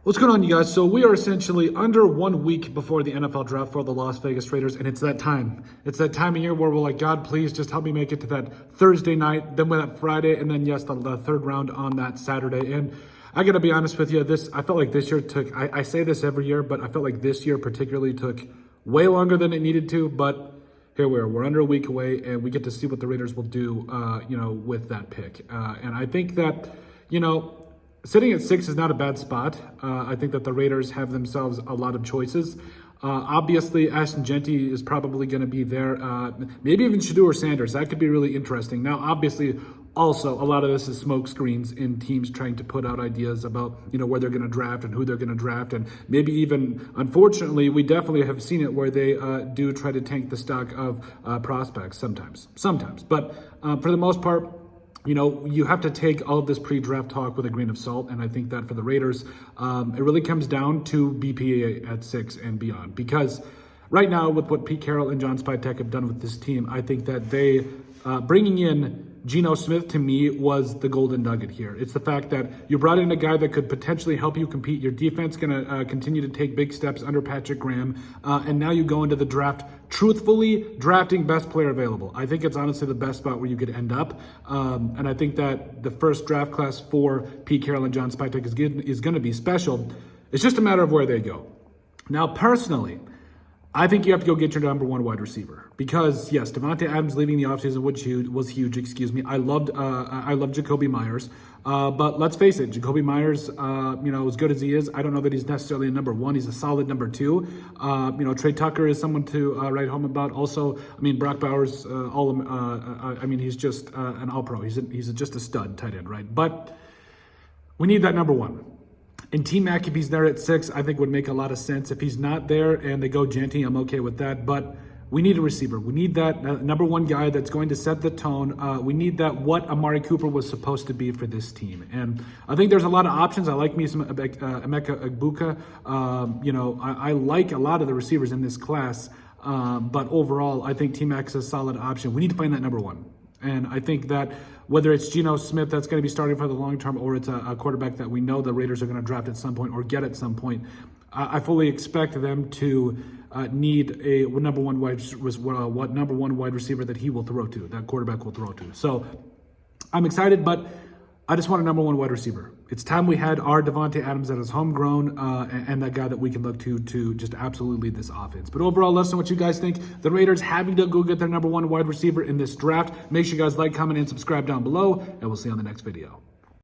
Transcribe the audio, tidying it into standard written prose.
What's going on, you guys? So we are essentially under 1 week before the NFL draft for the Las Vegas Raiders, and it's that time. It's that time of year where we're like, God, please just help me make it to that Thursday night, then with that Friday, and then yes, the third round on that Saturday. And I gotta be honest with you, I felt like this year took, I say this every year, but I felt like this year particularly took way longer than it needed to, but here we are. We're under a week away, and we get to see what the Raiders will do, with that pick. And I think that, sitting at 6 is not a bad spot. I think that the Raiders have themselves a lot of choices. Obviously, Ashton Genty is probably going to be there. Maybe even Shadeur Sanders. That could be really interesting. Now, obviously, also, a lot of this is smoke screens in teams trying to put out ideas about, where they're going to draft and who they're going to draft. And maybe even, unfortunately, we definitely have seen it where they do try to tank the stock of prospects sometimes. But for the most part, you have to take all of this pre-draft talk with a grain of salt, and I think that for the Raiders, it really comes down to BPA at 6 and beyond. Because right now, with what Pete Carroll and John Spytek have done with this team, I think that they bringing in Geno Smith, to me, was the golden nugget here. It's the fact that you brought in a guy that could potentially help you compete. Your defense going to continue to take big steps under Patrick Graham, and now you go into the draft truthfully drafting best player available. I think it's honestly the best spot where you could end up, and I think that the first draft class for Pete Carroll and John Spytek is going to be special. It's just a matter of where they go. Now, personally, I think you have to go get your number one wide receiver because, yes, Davante Adams leaving the offseason was huge. I loved Jacoby Myers, but let's face it, Jacoby Myers, as good as he is, I don't know that he's necessarily a number one. He's a solid number two. Trey Tucker is someone to write home about. Also, Brock Bowers, he's just an all-pro. He's just a stud tight end, right? But we need that number one. And T-Mac, if he's there at 6, I think would make a lot of sense. If he's not there and they go Genty, I'm okay with that. But we need a receiver. We need that number one guy that's going to set the tone. We need that what Amari Cooper was supposed to be for this team. And I think there's a lot of options. I like me some Emeka Egbuka. I like a lot of the receivers in this class. But overall, I think T-Mac is a solid option. We need to find that number one. And I think that whether it's Geno Smith that's going to be starting for the long term or it's a quarterback that we know the Raiders are going to draft at some point or get at some point, I fully expect them to need a number one wide receiver that he will throw to, that quarterback will throw to. So I'm excited, but I just want a number one wide receiver. It's time we had our Davante Adams that is homegrown and that guy that we can look to just absolutely lead this offense. But overall, let us know what you guys think. The Raiders having to go get their number one wide receiver in this draft. Make sure you guys like, comment, and subscribe down below, and we'll see you on the next video.